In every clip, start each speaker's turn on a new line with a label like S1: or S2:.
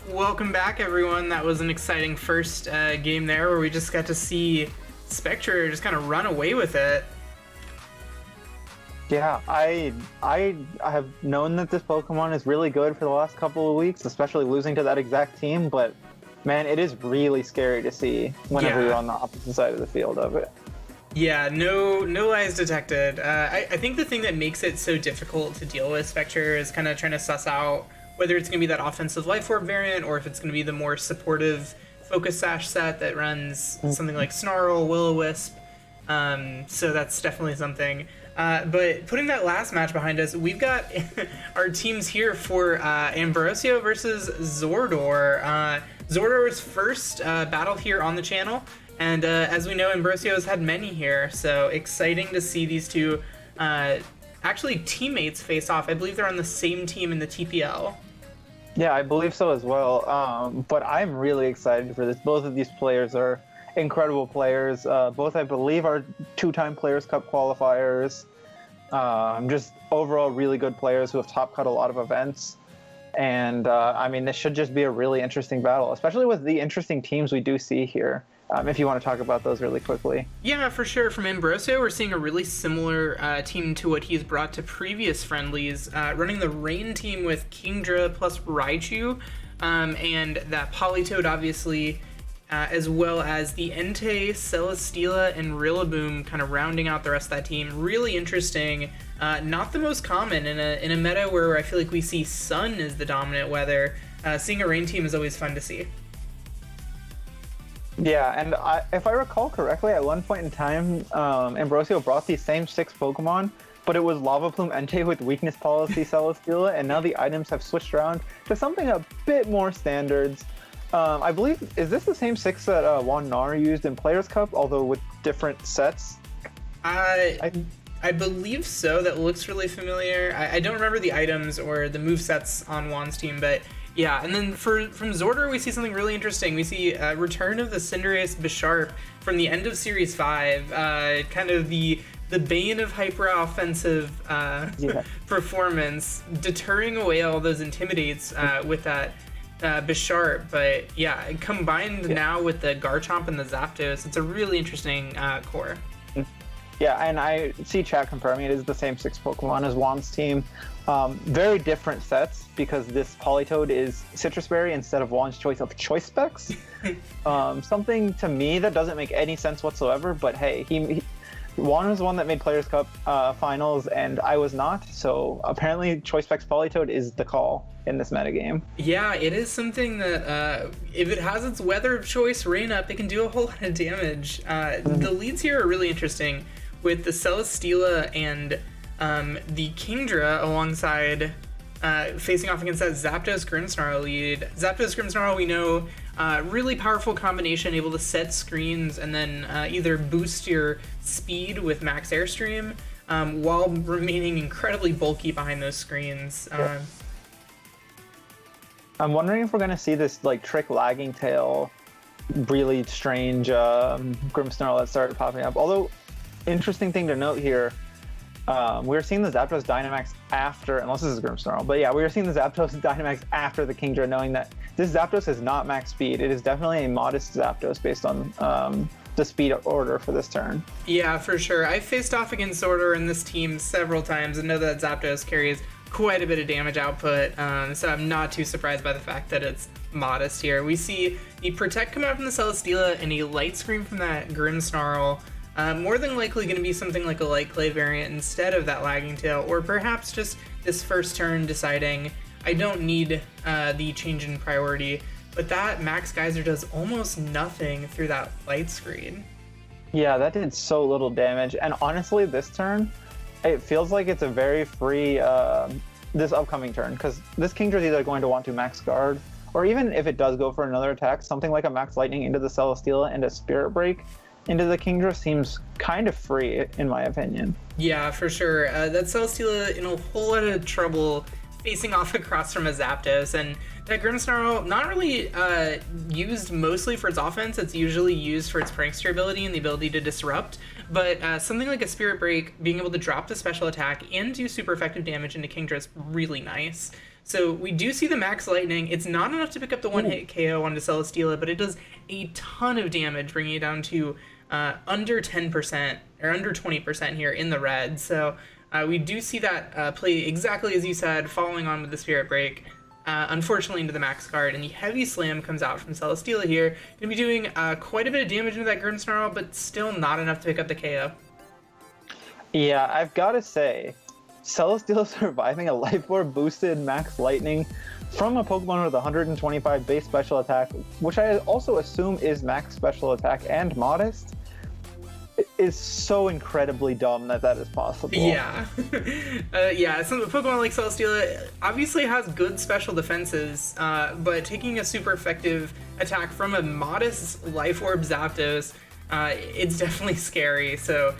S1: Welcome back, everyone. That was an exciting first game there where we just got to see Spectre just kind of run away with it.
S2: Yeah, I have known that this Pokemon is really good for the last couple of weeks, especially losing to that exact team, but man, it is really scary to see whenever you're on the opposite side of the field of it.
S1: Yeah, no lies detected. I think the thing that makes it so difficult to deal with Spectre is kind of trying to suss out whether it's going to be that offensive Life Orb variant or if it's going to be the more supportive Focus Sash set that runs something like Snarl, Will-O-Wisp. So that's definitely something. But putting that last match behind us, we've got our teams here for Ambrosio versus Zordor. Zordor's first battle here on the channel, and as we know, Ambrosio has had many here, so exciting to see these two actually teammates face off. I believe they're on the same team in the TPL.
S2: Yeah, I believe so as well. But I'm really excited for this. Both of these players are incredible players. Both, I believe, are two-time Players' Cup qualifiers. Just overall really good players who have top cut a lot of events. And I mean, this should just be a really interesting battle, especially with the interesting teams we do see here. If you want to talk about those really quickly.
S1: Yeah, for sure. From Ambrosio, we're seeing a really similar team to what he's brought to previous friendlies, running the Rain team with Kingdra plus Raichu, and that Politoed, obviously, as well as the Entei, Celesteela, and Rillaboom kind of rounding out the rest of that team. Really interesting. Not the most common in a meta where I feel like we see Sun as the dominant weather. Seeing a Rain team is always fun to see.
S2: Yeah, and if I recall correctly, at one point in time, Ambrosio brought these same 6 Pokemon, but it was Lava Plume Entei with Weakness Policy Celesteela, and now the items have switched around to something a bit more standards. I believe, is this the same 6 that Juan Nar used in Players' Cup, although with different sets?
S1: I believe so. That looks really familiar. I don't remember the items or the movesets on Juan's team, but yeah. And then from Zordor, we see something really interesting. We see a return of the Cinderace Bisharp from the end of Series 5, kind of the bane of hyper-offensive performance, deterring away all those Intimidates with that Bisharp. But yeah, combined now with the Garchomp and the Zapdos, it's a really interesting core.
S2: Yeah, and I see chat confirming it is the same 6 Pokemon as Juan's team. Very different sets because this Politoed is Citrus Berry instead of Juan's choice of Choice Specs. Something to me that doesn't make any sense whatsoever, but hey, Juan was the one that made Players' Cup finals, and I was not, so apparently Choice Specs Politoed is the call in this metagame.
S1: Yeah, it is something that, if it has its weather of choice, Rain Up, it can do a whole lot of damage. The leads here are really interesting, with the Celesteela and the Kingdra alongside facing off against that Zapdos Grimmsnarl lead. Zapdos Grimmsnarl, we know, really powerful combination, able to set screens and then either boost your speed with Max Airstream while remaining incredibly bulky behind those screens.
S2: I'm wondering if we're going to see this like trick lagging tail, really strange Grimmsnarl that started popping up. Although, interesting thing to note here, we're seeing the Zapdos Dynamax after, unless this is Grimmsnarl, but yeah, we are seeing the Zapdos Dynamax after the Kingdra, knowing that this Zapdos is not max speed. It is definitely a modest Zapdos based on the speed order for this turn.
S1: Yeah, for sure. I faced off against Zordor in this team several times and know that Zapdos carries quite a bit of damage output, so I'm not too surprised by the fact that it's modest here. We see the Protect come out from the Celesteela and a Light Screen from that Grimmsnarl. More than likely going to be something like a Light Clay variant instead of that Lagging Tail, or perhaps just this first turn deciding I don't need the change in priority, but that Max Geyser does almost nothing through that Light Screen.
S2: Yeah, that did so little damage, and honestly this turn, it feels like it's a very free, this upcoming turn, because this Kingdra is either going to want to Max Guard, or even if it does go for another attack, something like a Max Lightning into the Celesteela and a Spirit Break into the Kingdra seems kind of free, in my opinion.
S1: Yeah, for sure. That Celesteela in a whole lot of trouble facing off across from a Zapdos, and that Grimmsnarl not really used mostly for its offense. It's usually used for its prankster ability and the ability to disrupt, but something like a Spirit Break being able to drop the special attack and do super effective damage into Kingdra is really nice. So we do see the max lightning. It's not enough to pick up the one-hit KO onto Celesteela, but it does a ton of damage, bringing it down to under 10% or under 20% here in the red. So we do see that play exactly as you said, following on with the Spirit Break. Unfortunately into the max card, and the Heavy Slam comes out from Celesteela here. Gonna be doing quite a bit of damage into that Grimmsnarl, but still not enough to pick up the KO.
S2: Yeah, I've got to say, Celesteela surviving a Life Orb boosted max lightning from a Pokemon with 125 base special attack, which I also assume is max special attack and modest, is so incredibly dumb that is possible.
S1: Yeah. Yeah, some Pokemon like Celesteela obviously has good special defenses, but taking a super effective attack from a modest Life Orb Zapdos, it's definitely scary. So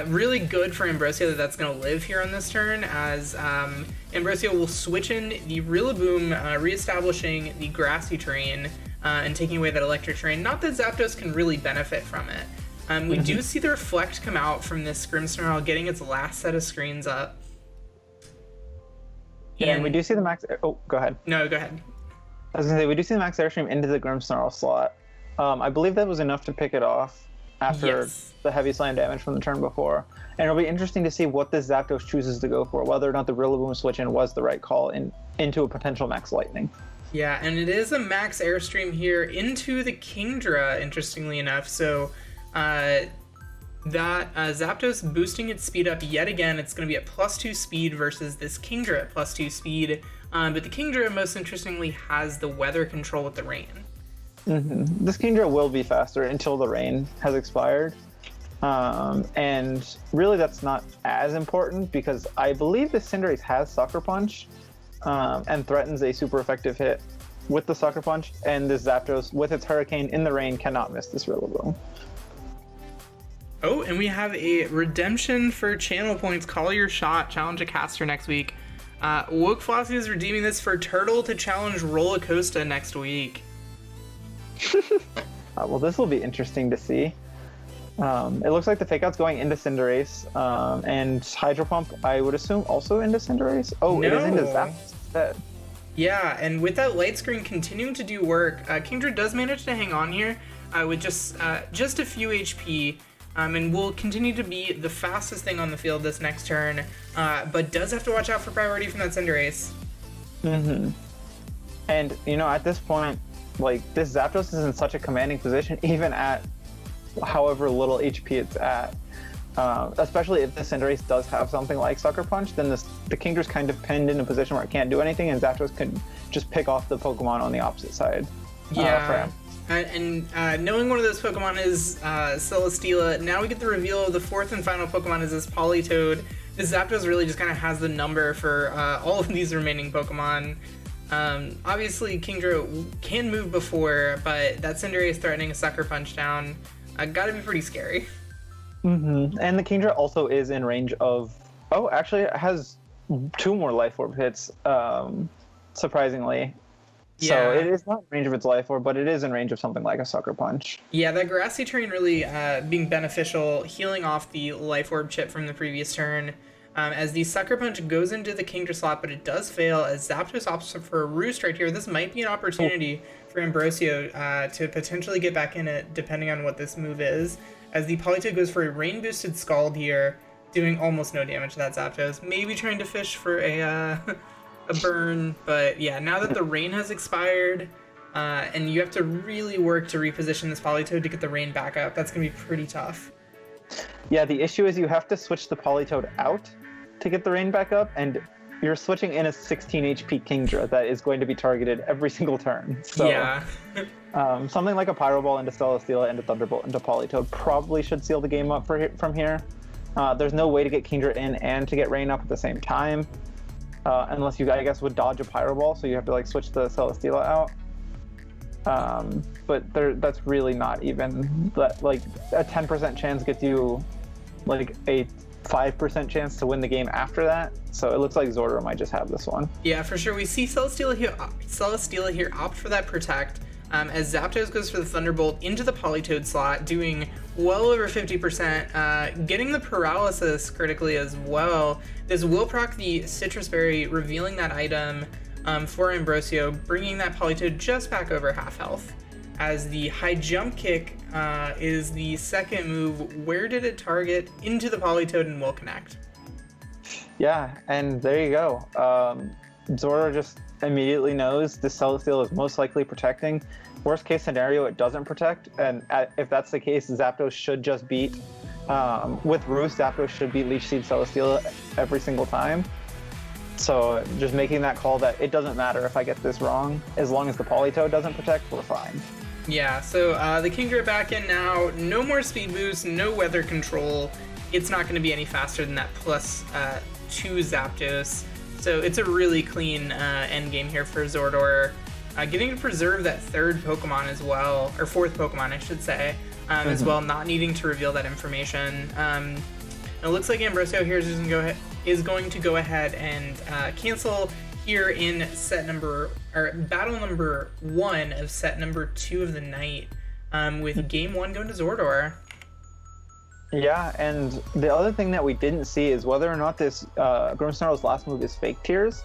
S1: really good for Ambrosio that's going to live here on this turn, as Ambrosio will switch in the Rillaboom, reestablishing the Grassy Terrain and taking away that Electric Terrain. Not that Zapdos can really benefit from it. We do see the Reflect come out from this Grimmsnarl, getting its last set of screens up.
S2: Yeah, and we do see the max... Oh, go ahead.
S1: No, go ahead.
S2: I was going to say, we do see the max Airstream into the Grimmsnarl slot. I believe that was enough to pick it off after the Heavy Slam damage from the turn before. And it'll be interesting to see what this Zapdos chooses to go for, whether or not the Rillaboom switch-in was the right call into a potential max Lightning.
S1: Yeah, and it is a max Airstream here into the Kingdra, interestingly enough. So Zapdos boosting its speed up yet again. It's going to be at +2 speed versus this Kingdra at +2 speed. But the Kingdra, most interestingly, has the weather control with the rain.
S2: This Kingdra will be faster until the rain has expired. And really that's not as important because I believe the Cinderace has Sucker Punch and threatens a super effective hit with the Sucker Punch, and this Zapdos, with its Hurricane in the rain, cannot miss this Rillaboom.
S1: Oh, and we have a redemption for channel points. Call your shot, challenge a caster next week. Woke Flossie is redeeming this for Turtle to challenge Rollercoaster next week.
S2: Well, this will be interesting to see. It looks like the Fake Out's going into Cinderace, and Hydro Pump, I would assume, also into Cinderace? Oh, no. It is into Zapdos instead.
S1: Yeah, and with that light screen continuing to do work, Kingdra does manage to hang on here with just a few HP, and will continue to be the fastest thing on the field this next turn, but does have to watch out for priority from that Cinderace.
S2: And, you know, at this point, like, this Zapdos is in such a commanding position, even at however little HP it's at. Especially if the Cinderace does have something like Sucker Punch, then the Kingdra's kind of pinned in a position where it can't do anything, and Zapdos can just pick off the Pokemon on the opposite side.
S1: Yeah, and knowing one of those Pokemon is Celesteela, now we get the reveal of the fourth and final Pokemon is this Politoed. This Zapdos really just kind of has the number for all of these remaining Pokemon. Obviously, Kingdra can move before, but that Cinderace threatening a Sucker Punch down gotta be pretty scary.
S2: And the Kingdra also is in range of... Oh, actually, it has 2 more Life Orb hits, surprisingly. Yeah. So it is not in range of its Life Orb, but it is in range of something like a Sucker Punch. Yeah,
S1: that Grassy Terrain really being beneficial, healing off the Life Orb chip from the previous turn. As the Sucker Punch goes into the Kingdra slot, but it does fail as Zapdos opts for a Roost right here. This might be an opportunity for Ambrosio to potentially get back in it, depending on what this move is. As the Politoed goes for a rain-boosted Scald here, doing almost no damage to that Zapdos. Maybe trying to fish for a burn, but yeah, now that the rain has expired, and you have to really work to reposition this Politoed to get the rain back up, that's going to be pretty tough.
S2: Yeah, the issue is you have to switch the Politoed out to get the rain back up, and you're switching in a 16 HP Kingdra that is going to be targeted every single turn. So,
S1: yeah.
S2: Something like a Pyro Ball into Celesteela and a Thunderbolt into Politoed probably should seal the game up from here. There's no way to get Kingdra in and to get rain up at the same time, unless you, I guess, would dodge a Pyro Ball, so you have to like switch the Celesteela out. But that's really not even like a 10% chance gets you like a 5% chance to win the game after that. So it looks like Zordor might just have this one.
S1: Yeah, for sure. We see Celesteela here opt for that Protect, as Zapdos goes for the Thunderbolt into the Politoed slot, doing well over 50%, getting the Paralysis critically as well. This will proc the Citrus Berry, revealing that item for Ambrosio, bringing that Politoed just back over half health. As the high jump kick is the second move. Where did it target? Into the Politoed and will connect.
S2: Yeah, and there you go. Zora just immediately knows the Celesteal is most likely protecting. Worst case scenario, it doesn't protect, and if that's the case, Zapdos should just beat, with Roost, Zapdos should beat Leech Seed Celesteal every single time. So just making that call that it doesn't matter if I get this wrong, as long as the Politoed doesn't protect, we're fine.
S1: Yeah, so the Kingdra back in now, no more speed boost, no weather control. It's not going to be any faster than that +2 Zapdos. So it's a really clean end game here for Zordor. Getting to preserve that third Pokemon as well, or fourth Pokemon, I should say, as well, not needing to reveal that information. It looks like Ambrosio here is going to go ahead and cancel here in battle number 1 of set number 2 of the night, with game 1 going to Zordor.
S2: Yeah, and the other thing that we didn't see is whether or not this Grimmsnarl's last move is Fake Tears.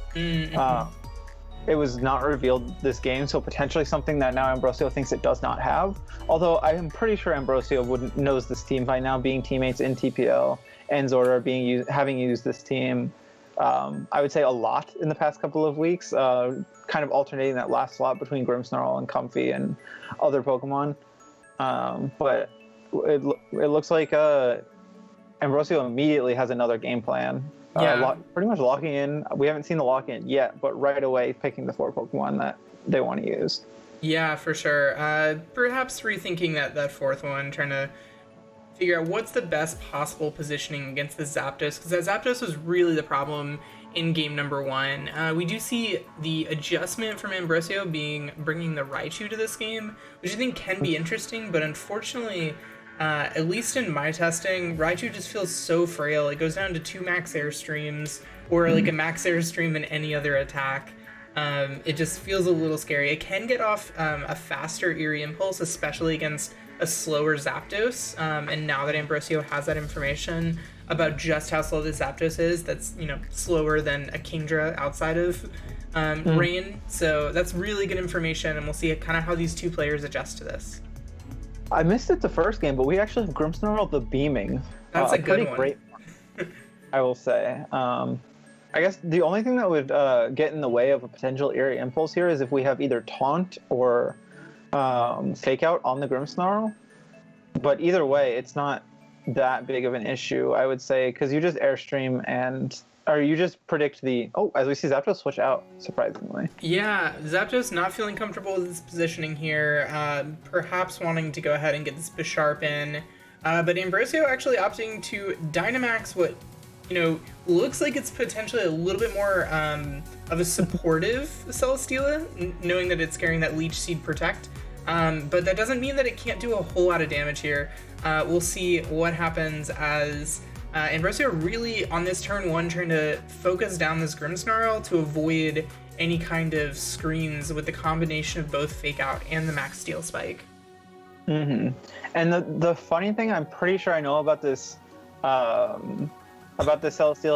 S2: It was not revealed this game, so potentially something that now Ambrosio thinks it does not have. Although I am pretty sure Ambrosio knows this team by now, being teammates in TPL, and Zordor having used this team, I would say a lot in the past couple of weeks, kind of alternating that last slot between Grimmsnarl and Comfey and other Pokemon. But it looks like Ambrosio immediately has another game plan. Pretty much locking in. We haven't seen the lock-in yet, but right away picking the 4 Pokemon that they want to use.
S1: Yeah, for sure. Perhaps rethinking that fourth one, trying to figure out what's the best possible positioning against the Zapdos, because that Zapdos was really the problem in game number 1. We do see the adjustment from Ambrosio bringing the Raichu to this game, which I think can be interesting, but unfortunately, at least in my testing, Raichu just feels so frail. It goes down to 2 max airstreams, or like a max airstream in any other attack. It just feels a little scary. It can get off a faster Eerie Impulse, especially against a slower Zapdos. And now that Ambrosio has that information about just how slow the Zapdos is, that's slower than a Kingdra outside of Rain. So that's really good information, and we'll see kind of how these 2 players adjust to this.
S2: I missed it the first game, but we actually have Grimmsnarl the Beaming.
S1: That's a good one.
S2: Great one, I will say. I guess the only thing that would get in the way of a potential Eerie Impulse here is if we have either Taunt or Fake Out on the Grimmsnarl. But either way, it's not that big of an issue, I would say, because you just Airstream or you just predict as we see Zapdos switch out, surprisingly. Yeah,
S1: Zapdos not feeling comfortable with his positioning here, perhaps wanting to go ahead and get this Bisharp in, but Ambrosio actually opting to Dynamax what, looks like it's potentially a little bit more of a supportive Celesteela, knowing that it's carrying that Leech Seed Protect, but that doesn't mean that it can't do a whole lot of damage here. We'll see what happens as Ambrosio really, on this turn 1, trying to focus down this Grimmsnarl to avoid any kind of screens with the combination of both Fake Out and the Max Steel Spike.
S2: And the funny thing I'm pretty sure I know about this Celesteal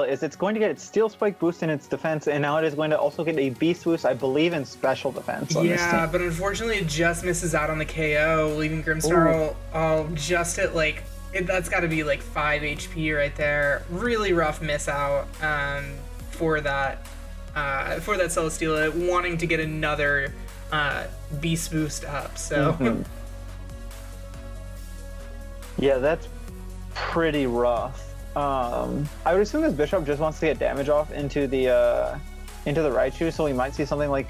S2: is it's going to get its Steel Spike boost in its defense, and now it is going to also get a Beast boost, I believe, in special defense on this team.
S1: Yeah, but unfortunately it just misses out on the KO, leaving Grimmsnarl just at that's got to be 5 HP right there. Really rough miss out for that Celesteela, wanting to get another Beast boost up. So
S2: yeah, that's pretty rough. I would assume this Bishop just wants to get damage off into the Raichu, so we might see something like,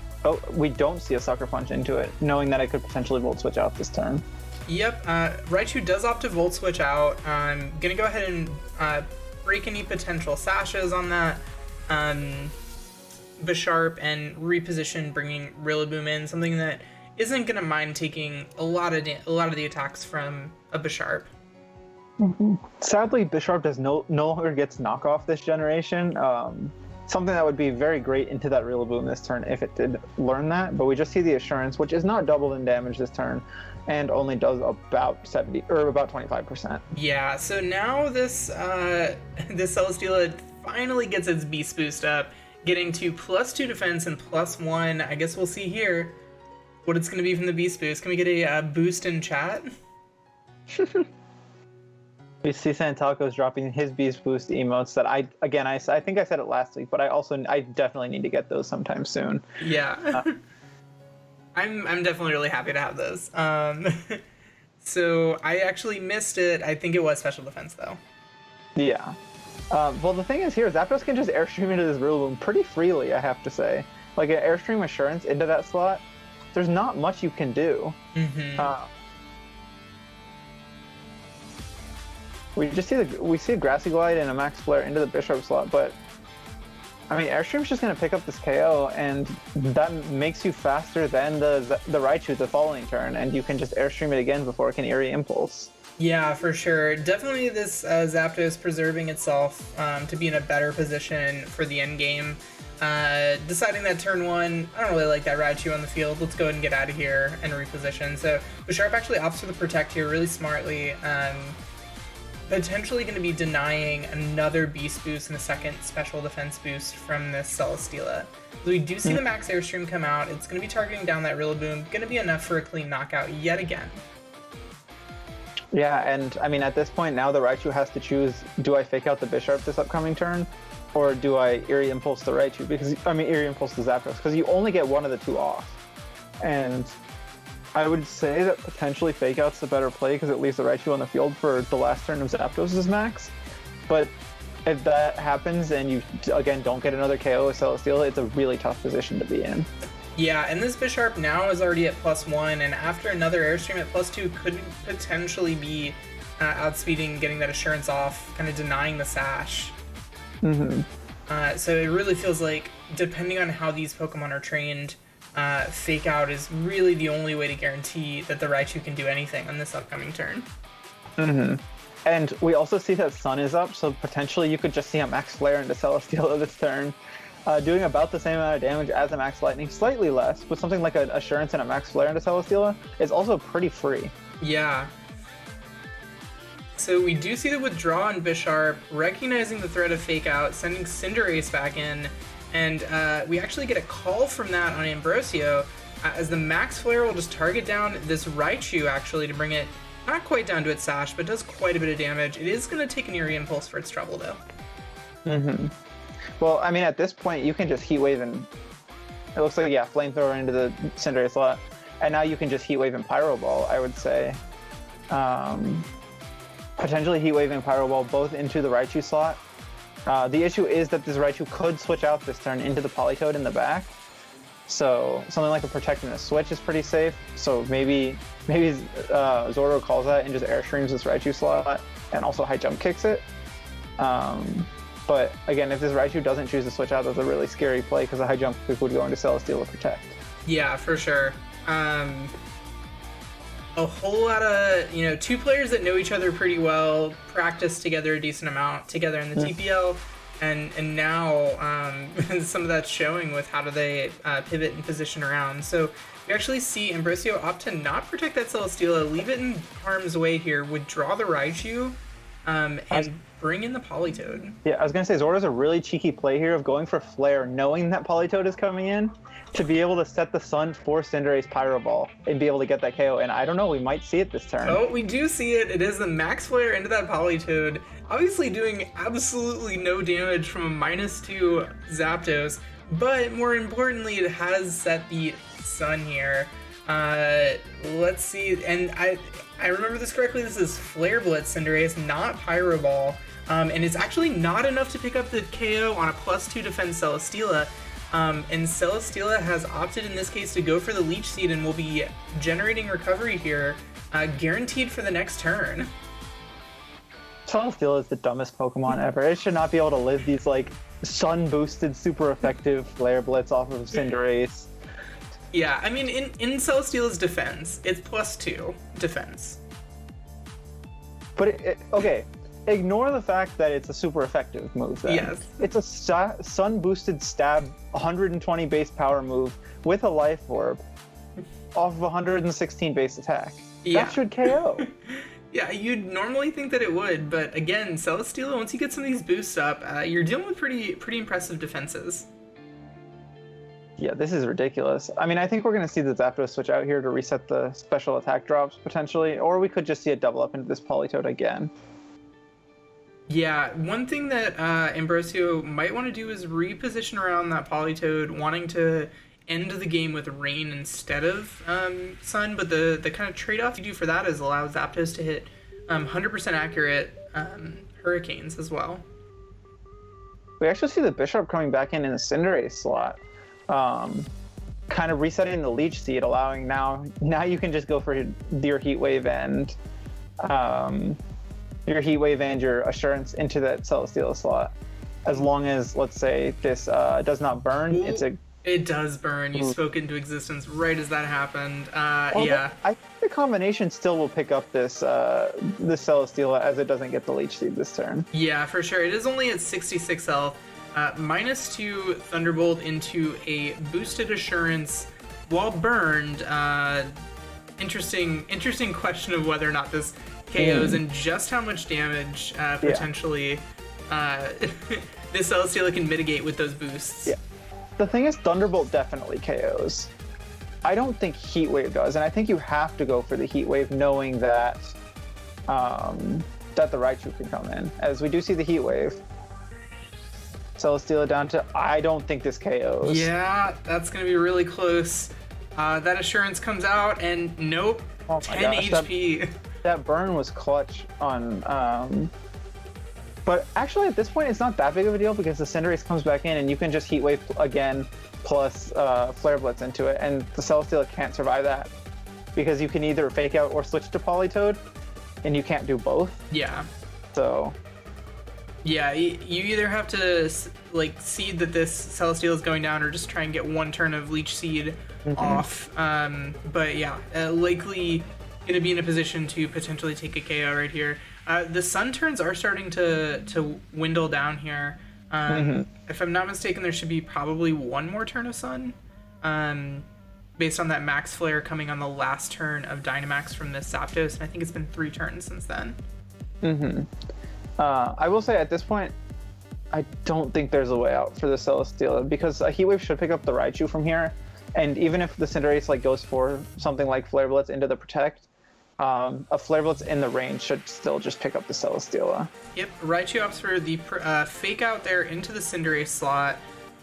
S2: we don't see a Sucker Punch into it, knowing that it could potentially Volt Switch out this turn.
S1: Yep, Raichu does opt to Volt Switch out. I'm gonna go ahead and break any potential sashes on that Bisharp and reposition, bringing Rillaboom in, something that isn't gonna mind taking a lot of the attacks from a Bisharp.
S2: Sadly, Bisharp no longer gets knockoff this generation. Something that would be very great into that Rillaboom this turn if it did learn that, but we just see the Assurance, which is not doubled in damage this turn, and only does about 25%.
S1: Yeah, so now this Celesteela finally gets its Beast Boost up, getting to +2 defense and +1. I guess we'll see here what it's going to be from the Beast Boost. Can we get a boost in chat?
S2: We see Santaco's dropping his Beast Boost emotes that I think I said it last week, but I definitely need to get those sometime soon.
S1: Yeah. I'm definitely really happy to have those. So I actually missed it. I think it was special defense though.
S2: Yeah. Well, the thing is here, Zapdos can just airstream into this Rillaboom pretty freely, I have to say. Like an airstream assurance into that slot, there's not much you can do.
S1: Mm-hmm.
S2: We see a Grassy Glide and a Max Flare into the Bisharp slot, but I mean, Airstream's just gonna pick up this KO, and that makes you faster than the Raichu the following turn, and you can just Airstream it again before it can Eerie Impulse.
S1: Yeah, for sure. Definitely this Zapdos preserving itself to be in a better position for the end game. Deciding that turn 1, I don't really like that Raichu on the field. Let's go ahead and get out of here and reposition. So Bisharp actually opts for the Protect here really smartly. Potentially going to be denying another Beast Boost and a second Special Defense Boost from this Celesteela. So we do see the Max Airstream come out. It's going to be targeting down that Rillaboom. Going to be enough for a clean knockout yet again.
S2: Yeah, and I mean, at this point now the Raichu has to choose, do I fake out the Bisharp this upcoming turn, or do I Eerie Impulse the Raichu? Eerie Impulse the Zapdos, because you only get one of the two off. And I would say that potentially Fake Out's the better play because it leaves the Raichu on the field for the last turn of Zapdos' max. But if that happens and you, again, don't get another KO with Celesteela, it's a really tough position to be in.
S1: Yeah, and this Bisharp now is already at +1, and after another Airstream at +2 could potentially be outspeeding, getting that Assurance off, kind of denying the Sash.
S2: Mm-hmm.
S1: So it really feels like, depending on how these Pokemon are trained, Fake Out is really the only way to guarantee that the Raichu can do anything on this upcoming turn.
S2: Mm-hmm. And we also see that Sun is up, so potentially you could just see a Max Flare into Celesteela this turn, doing about the same amount of damage as a Max Lightning, slightly less, with something like an Assurance and a Max Flare into Celesteela is also pretty free.
S1: Yeah. So we do see the withdraw on Bisharp, recognizing the threat of Fake Out, sending Cinderace back in, and we actually get a call from that on Ambrosio, as the Max Flare will just target down this Raichu, actually, to bring it not quite down to its Sash, but does quite a bit of damage. It is going to take an Eerie Impulse for its trouble, though.
S2: Mm-hmm. Well, I mean, at this point, you can just Heat Wave and... It looks like, yeah, Flamethrower into the Cinderace slot, and now you can just Heat Wave and Pyro Ball, I would say. Potentially Heat Wave and Pyro Ball both into the Raichu slot. The issue is that this Raichu could switch out this turn into the Politoed in the back. So something like a Protect and a Switch is pretty safe. So maybe Zoro calls that and just Airstreams this Raichu slot and also High Jump kicks it. But again, if this Raichu doesn't choose to switch out, that's a really scary play because the High Jump kick would go into Celesteela Protect.
S1: Yeah, for sure. A whole lot of, two players that know each other pretty well, practice together a decent amount together in the TPL, and now some of that's showing with how do they pivot and position around. So we actually see Ambrosio opt to not protect that Celesteela, leave it in harm's way here, withdraw the Raichu, and bring in the Politoed.
S2: Yeah, I was going to say, Zoro's a really cheeky play here of going for Flare, knowing that Politoed is coming in, to be able to set the Sun for Cinderace Pyro Ball and be able to get that KO. And I don't know, we might see it this turn.
S1: Oh, we do see it. It is the Max Flare into that Politoed, obviously doing absolutely no damage from a -2 Zapdos, but more importantly, it has set the Sun here. Let's see, and I remember this correctly, this is Flare Blitz Cinderace, not Pyro Ball, and it's actually not enough to pick up the KO on a +2 defense Celesteela, and Celesteela has opted in this case to go for the Leech Seed and will be generating recovery here, guaranteed for the next turn.
S2: Celesteela is the dumbest Pokemon ever. It should not be able to live these like Sun-boosted, super effective Flare Blitz off of Cinderace.
S1: Yeah, I mean, in Celesteela's defense, it's +2 defense.
S2: But, okay, ignore the fact that it's a super effective move then.
S1: Yes.
S2: It's a Sun-boosted stab, 120 base power move with a Life Orb off of 116 base attack.
S1: Yeah.
S2: That should KO.
S1: Yeah, you'd normally think that it would, but again, Celesteela, once you get some of these boosts up, you're dealing with pretty impressive defenses.
S2: Yeah, this is ridiculous. I mean, I think we're going to see the Zapdos switch out here to reset the special attack drops, potentially. Or we could just see it double up into this Politoed again.
S1: Yeah, one thing that Ambrosio might want to do is reposition around that Politoed, wanting to end the game with Rain instead of Sun, but the kind of trade-off you do for that is allow Zapdos to hit 100% accurate Hurricanes as well.
S2: We actually see the Bishop coming back in the Cinderace slot, kind of resetting the Leech Seed, allowing now you can just go for your Heat Wave and your Assurance into that Celesteela slot. As long as, let's say, this does not burn,
S1: It does burn. You spoke into existence right as that happened.
S2: Well,
S1: yeah.
S2: I think the combination still will pick up this Celesteela as it doesn't get the Leech Seed this turn.
S1: Yeah, for sure. It is only at 66 health. -2 Thunderbolt into a boosted Assurance while burned. Interesting question of whether or not this KOs and just how much damage potentially this Celesteela can mitigate with those boosts.
S2: Yeah. The thing is, Thunderbolt definitely KOs. I don't think Heat Wave does, and I think you have to go for the Heat Wave knowing that that the Raichu can come in, as we do see the Heat Wave. Celesteela down to, I don't think this KOs.
S1: Yeah, that's going to be really close. That Assurance comes out, and nope,
S2: oh
S1: 10
S2: gosh,
S1: HP.
S2: That burn was clutch on... But actually, at this point, it's not that big of a deal because the Cinderace comes back in and you can just Heat Wave again plus Flare Blitz into it, and the Celesteela can't survive that because you can either Fake Out or switch to Politoed, and you can't do both.
S1: Yeah.
S2: So...
S1: Yeah, you either have to like seed that this Celesteela is going down, or just try and get one turn of Leech Seed off. But yeah, likely going to be in a position to potentially take a KO right here. The Sun turns are starting to dwindle down here. If I'm not mistaken, there should be probably one more turn of Sun, based on that Max Flare coming on the last turn of Dynamax from this Zapdos, and I think it's been 3 turns since then.
S2: I will say at this point, I don't think there's a way out for the Celesteela because a Heat Wave should pick up the Raichu from here, and even if the Cinderace like goes for something like Flare Blitz into the Protect, a Flare Blitz in the range should still just pick up the Celesteela.
S1: Yep, Raichu opts for the Fake Out there into the Cinderace slot.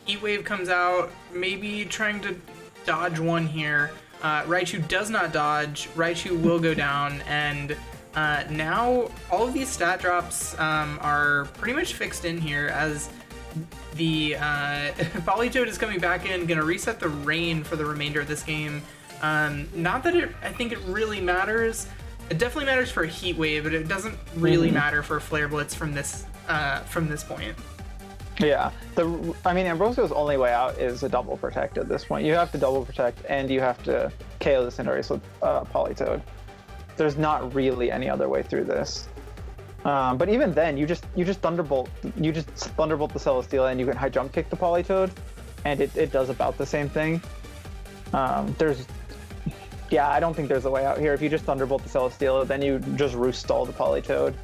S1: Heat Wave comes out, maybe trying to dodge one here. Raichu does not dodge. Raichu will go down, and now all of these stat drops are pretty much fixed in here as the Politoed is coming back in, gonna reset the Rain for the remainder of this game. Not that I think it really matters. It definitely matters for a Heat Wave, but it doesn't really matter for Flare Blitz from this point. Yeah.
S2: I mean, Ambrosio's only way out is a double Protect at this point. You have to double Protect and you have to KO the Cinderace with Politoed. There's not really any other way through this. But even then, you just Thunderbolt the Celesteela and you can high jump kick the Politoed, and it does about the same thing. I don't think there's a way out here. If you just Thunderbolt the Celesteela, then you just Roost stall the Politoed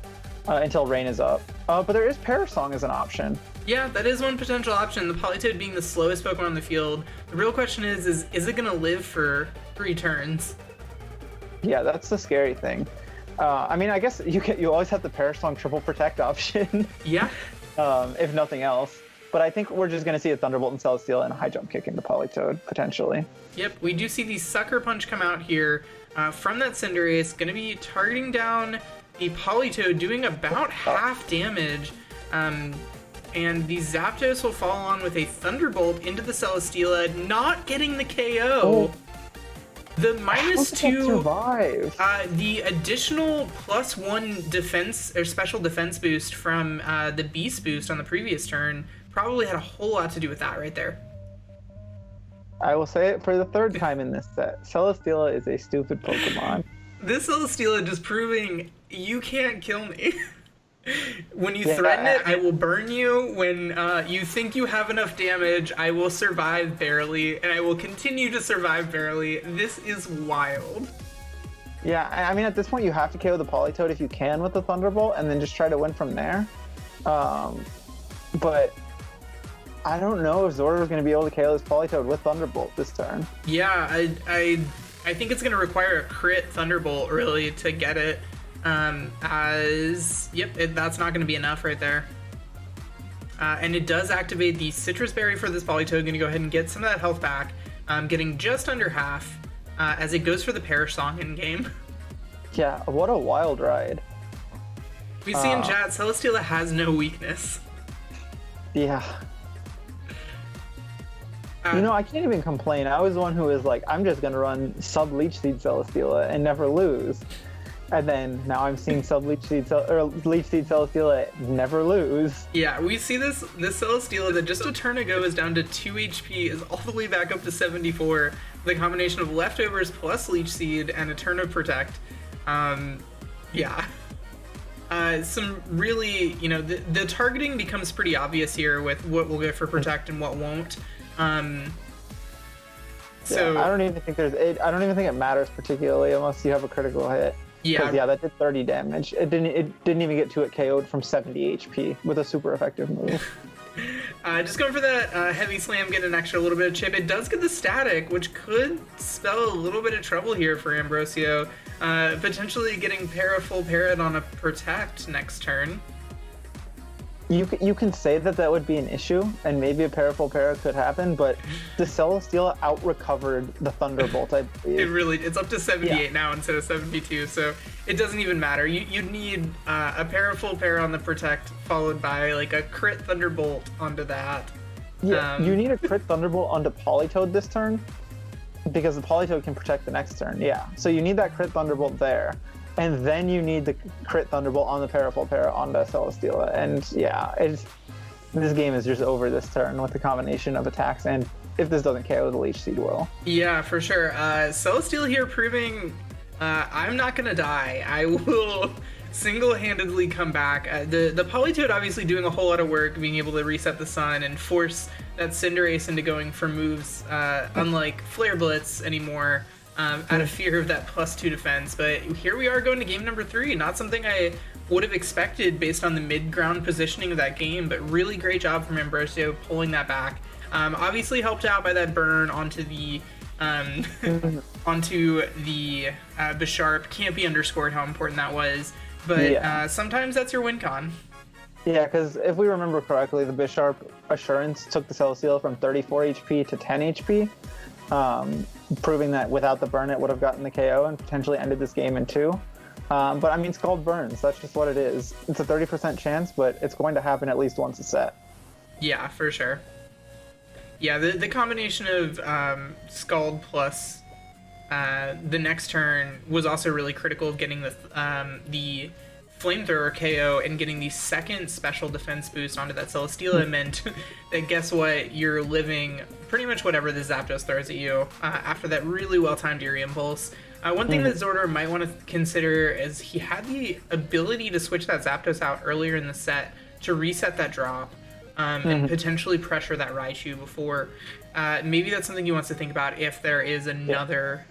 S2: until Rain is up. But there is Parasong as an option.
S1: Yeah, that is one potential option. The Politoed being the slowest Pokemon on the field. The real question is it gonna live for 3 turns?
S2: Yeah, that's the scary thing. I mean, I guess you always have the Parasong triple Protect option.
S1: Yeah.
S2: If nothing else. But I think we're just going to see a Thunderbolt and Celesteela and a high jump kick into Politoed, potentially.
S1: Yep, we do see the Sucker Punch come out here from that Cinderace. Going to be targeting down the Politoed, doing about half damage. And the Zapdos will fall on with a Thunderbolt into the Celesteela, not getting the KO. The -2, the additional +1 defense or special defense boost from the Beast boost on the previous turn probably had a whole lot to do with that right there.
S2: I will say it for the 3rd time in this set. Celesteela is a stupid Pokemon.
S1: This Celesteela just proving you can't kill me. When you threaten it, I will burn you. When you think you have enough damage, I will survive barely, and I will continue to survive barely. This is wild.
S2: Yeah, I mean, at this point, you have to KO the Politoed if you can with the Thunderbolt, and then just try to win from there. But I don't know if Zordo's going to be able to KO this Politoed with Thunderbolt this turn.
S1: Yeah, I think it's going to require a crit Thunderbolt really to get it. That's not going to be enough right there. And it does activate the Citrus Berry for this Politoed. Going to go ahead and get some of that health back. Getting just under half as it goes for the Perish Song in game.
S2: Yeah, what a wild ride.
S1: We see in chat, Celesteela has no weakness.
S2: Yeah. I can't even complain. I was the one who was like, I'm just going to run sub-Leech Seed Celesteela and never lose. And then now I'm seeing sub-Leech Seed Leech Seed Celesteela never lose.
S1: Yeah, we see this Celesteela that just a turn ago is down to 2 HP, is all the way back up to 74. The combination of leftovers plus Leech Seed and a turn of Protect. Yeah. Some really, the targeting becomes pretty obvious here with what will go for Protect and what won't. So
S2: yeah, I don't even think it matters particularly unless you have a critical hit.
S1: Yeah,
S2: that did 30 damage. It didn't even get to it KO'd from 70 HP with a super effective move.
S1: Just going for that heavy slam, get an extra little bit of chip. It does get the static, which could spell a little bit of trouble here for Ambrosio. Potentially getting full parrot on a protect next turn.
S2: You can say that would be an issue, and maybe a full parrot could happen, but the Celesteela out-recovered the Thunderbolt, I believe.
S1: It's up to 78 now instead of 72, so it doesn't even matter. You'd need a full parrot on the protect, followed by like a crit Thunderbolt onto that.
S2: Yeah, you need a crit Thunderbolt onto Politoed this turn, because the Politoed can protect the next turn, yeah. So you need that crit Thunderbolt there. And then you need the crit Thunderbolt on the full parrot onto Celesteela. And yeah, this game is just over this turn with the combination of attacks, and if this doesn't KO, the Leech Seed will.
S1: Yeah, for sure. Celesteela here proving I'm not gonna die. I will single-handedly come back. The Politoed obviously doing a whole lot of work, being able to reset the sun and force that Cinderace into going for moves, unlike Flare Blitz anymore. Out of fear of that +2 defense, but here we are going to game number 3. Not something I would have expected based on the mid-ground positioning of that game, but really great job from Ambrosio pulling that back. Obviously helped out by that burn onto the Bisharp. Can't be underscored how important that was, but sometimes that's your win con.
S2: Yeah, because if we remember correctly, the Bisharp Assurance took the Celesteela from 34 HP to 10 HP. Proving that without the burn it would have gotten the KO and potentially ended this game in 2. But I mean, Scald burns, that's just what it is. It's a 30% chance, but it's going to happen at least once a set.
S1: Yeah, for sure. Yeah, the combination of Scald plus the next turn was also really critical of getting the Flamethrower KO and getting the second special defense boost onto that Celesteela meant that guess what, you're living pretty much whatever the Zapdos throws at you after that really well-timed Eerie Impulse. One thing that Zordor might want to consider is he had the ability to switch that Zapdos out earlier in the set to reset that drop and potentially pressure that Raichu before. Maybe that's something he wants to think about if there is another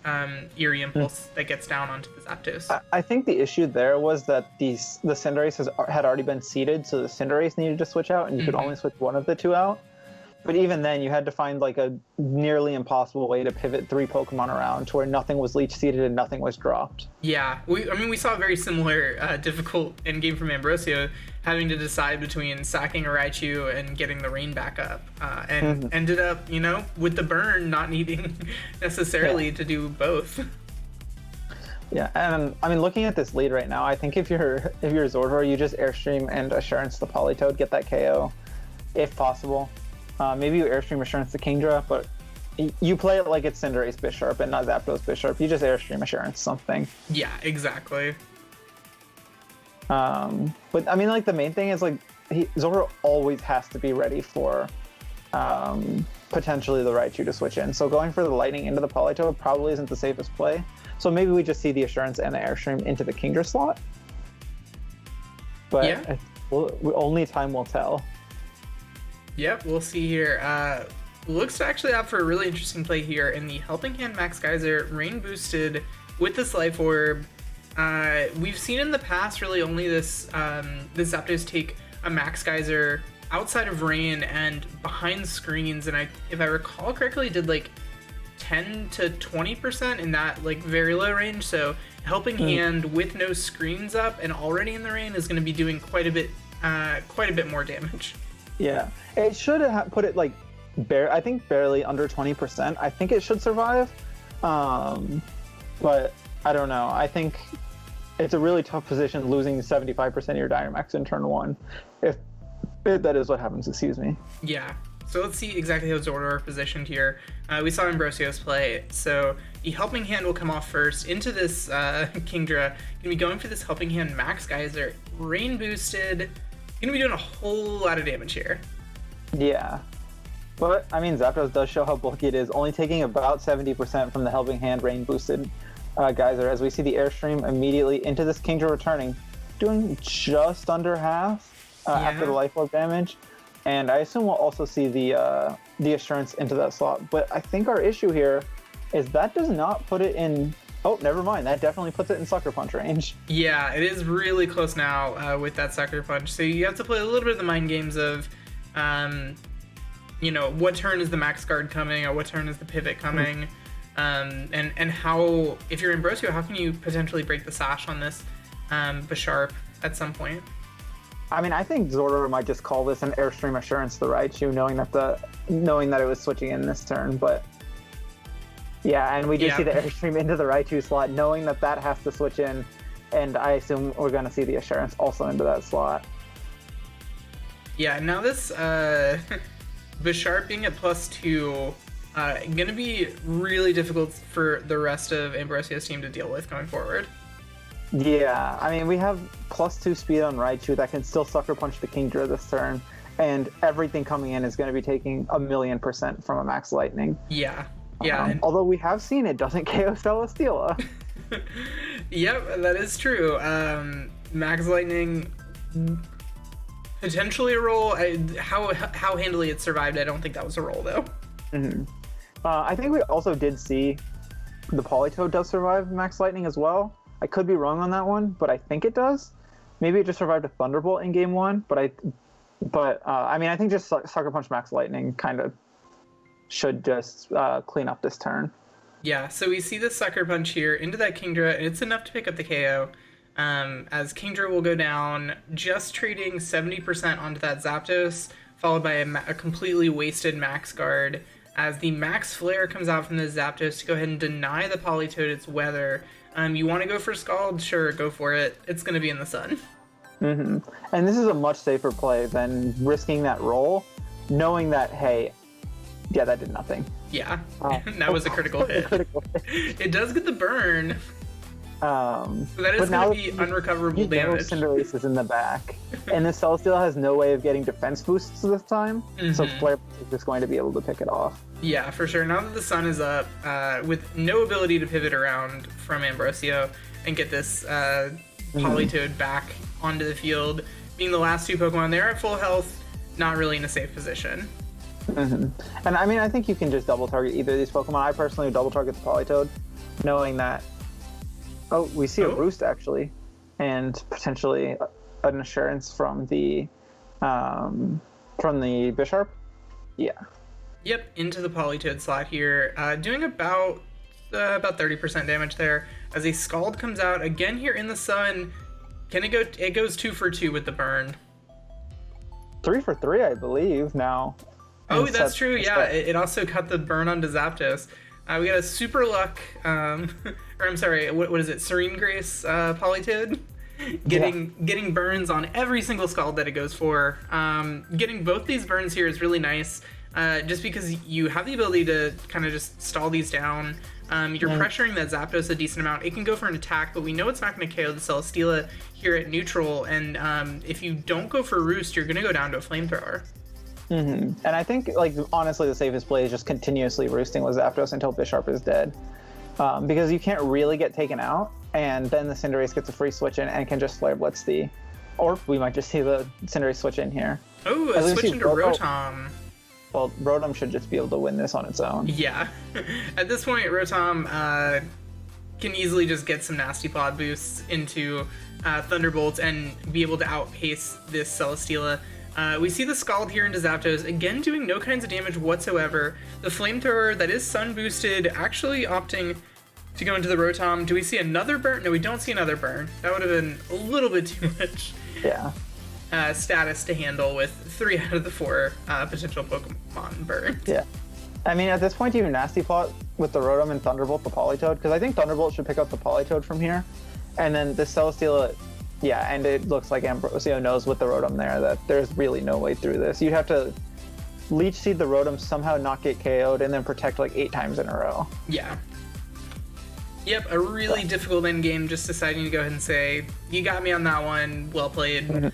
S1: Eerie Impulse that gets down onto the Zapdos.
S2: I think the issue there was that the Cinderace had already been seeded, so the Cinderace needed to switch out, and you could only switch one of the 2 out. But even then, you had to find like a nearly impossible way to pivot 3 Pokemon around to where nothing was leech seeded and nothing was dropped.
S1: Yeah, we saw a very similar difficult endgame from Ambrosio, having to decide between sacking a Raichu and getting the rain back up, and ended up, with the burn, not needing necessarily to do both.
S2: Yeah, and I mean, looking at this lead right now, I think if you're Zordor, you just Airstream and Assurance the Politoed, get that KO, if possible. Maybe you Airstream Assurance the Kingdra, but you play it like it's Cinderace Bisharp and not Zapdos Bisharp. You just Airstream Assurance something.
S1: Yeah, exactly.
S2: But I mean, like, the main thing is, like, Zordor always has to be ready for potentially the Raichu to switch in. So going for the Lightning into the Politoed probably isn't the safest play. So maybe we just see the Assurance and the Airstream into the Kingdra slot. But yeah. Only time will tell.
S1: Yep, we'll see here. Looks to actually opt for a really interesting play here in the Helping Hand Max Geyser, rain boosted with this Life Orb. We've seen in the past really only this Zapdos take a Max Geyser outside of rain and behind screens, and if I recall correctly, did like 10 to 20% in that like very low range. So helping hand with no screens up and already in the rain is going to be doing quite a bit more damage.
S2: Yeah, it should have put it like I think barely under 20%. I think it should survive, but I don't know. I think it's a really tough position losing 75% of your Dynamax in turn 1, if that is what happens. Excuse me.
S1: Yeah. So let's see exactly how Zordor are positioned here. We saw Ambrosio's play, so the Helping Hand will come off first into this Kingdra. Gonna be going for this Helping Hand Max Geyser, rain boosted. Gonna be doing a whole lot of damage here.
S2: Yeah, but I mean Zapdos does show how bulky it is, only taking about 70% from the Helping Hand rain boosted Geyser, as we see the Airstream immediately into this Kingdra returning, doing just under half after the Life Orb damage. And I assume we'll also see the Assurance into that slot. But I think our issue here is that does not put it in... Oh, never mind. That definitely puts it in Sucker Punch range.
S1: Yeah, it is really close now with that Sucker Punch. So you have to play a little bit of the mind games of, you know, what turn is the Max Guard coming, or what turn is the Pivot coming, and how, if you're Ambrosio, how can you potentially break the Sash on this Bisharp at some point?
S2: I mean, I think Zordor might just call this an Airstream Assurance to the Raichu, knowing that it was switching in this turn. But yeah, and we do see the Airstream into the Raichu slot, knowing that has to switch in, and I assume we're going to see the Assurance also into that slot.
S1: Yeah, now this Bisharp being at +2, going to be really difficult for the rest of Ambrosio's team to deal with going forward.
S2: Yeah, I mean, we have +2 speed on Raichu that can still Sucker Punch the Kingdra this turn, and everything coming in is going to be taking 1,000,000% from a Max Lightning.
S1: Yeah, yeah.
S2: Although we have seen it doesn't KO Celesteela.
S1: Yep, that is true. Max Lightning, potentially a roll. How handily it survived, I don't think that was a roll, though.
S2: I think we also did see the Politoed does survive Max Lightning as well. I could be wrong on that one, but I think it does. Maybe it just survived a Thunderbolt in game 1, but I mean, I think just Sucker Punch Max Lightning kind of should just clean up this turn.
S1: Yeah, so we see the Sucker Punch here into that Kingdra, and it's enough to pick up the KO. As Kingdra will go down, just trading 70% onto that Zapdos, followed by a completely wasted Max Guard, as the Max Flare comes out from the Zapdos to go ahead and deny the Politoed its weather. You want to go for Scald? Sure, go for it. It's going to be in the sun.
S2: And this is a much safer play than risking that roll, knowing that, hey, yeah, that did nothing.
S1: Yeah, that was a critical hit. It does get the burn. So that is going to be unrecoverable damage.
S2: Cinderace is in the back, and the Celesteela has no way of getting defense boosts this time, so Flare is just going to be able to pick it off.
S1: Yeah, for sure. Now that the sun is up, with no ability to pivot around from Ambrosio and get this Politoed back onto the field, being the last 2 Pokemon there at full health, not really in a safe position.
S2: And I mean, I think you can just double target either of these Pokemon. I personally would double target the Politoed, knowing that... Oh, we see a Roost, actually, and potentially an Assurance from the Bisharp. Yeah.
S1: Yep, into the Politoed slot here, doing about 30% damage there. As a Scald comes out again here in the sun, can it go? It goes 2 for 2 with the burn.
S2: 3 for 3, I believe now.
S1: Oh, that's true. Yeah, it also cut the burn onto Zapdos. We got a Super Luck, or I'm sorry, what is it? Serene Grace Politoed, getting burns on every single Scald that it goes for. Getting both these burns here is really nice. Just because you have the ability to kind of just stall these down. You're pressuring that Zapdos a decent amount. It can go for an attack, but we know it's not going to KO the Celesteela here at neutral, and if you don't go for Roost, you're going to go down to a Flamethrower.
S2: And I think, like, honestly, the safest play is just continuously roosting with Zapdos until Bisharp is dead. Because you can't really get taken out, and then the Cinderace gets a free switch in and can just Flare Blitz the... Or we might just see the Cinderace switch in here.
S1: Oh, a switch into Rotom.
S2: Well, Rotom should just be able to win this on its own.
S1: Yeah. At this point, Rotom can easily just get some nasty pod boosts into Thunderbolts and be able to outpace this Celesteela. We see the Scald here into Zapdos, again doing no kinds of damage whatsoever. The Flamethrower that is Sun boosted actually opting to go into the Rotom. Do we see another burn? No, we don't see another burn. That would have been a little bit too much status to handle with 3 out of the 4 potential Pokemon burns.
S2: Yeah. I mean, at this point, do you Nasty Plot with the Rotom and Thunderbolt the Politoed? Because I think Thunderbolt should pick up the Politoed from here. And then the Celesteela, yeah, and it looks like Ambrosio knows with the Rotom there that there's really no way through this. You'd have to Leech Seed the Rotom, somehow not get KO'd, and then protect like 8 times in a row.
S1: Yeah. Yep, a really difficult end game, just deciding to go ahead and say, you got me on that one, well played.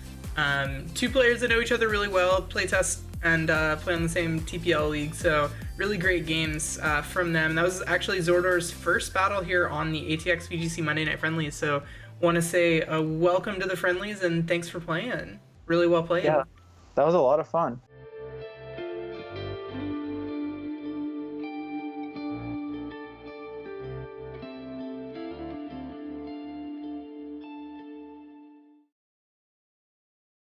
S1: 2 players that know each other really well, play test and play on the same TPL league, so really great games from them. That was actually Zordor's first battle here on the ATX VGC Monday Night Friendlies, so want to say welcome to the Friendlies and thanks for playing. Really well played.
S2: Yeah, that was a lot of fun.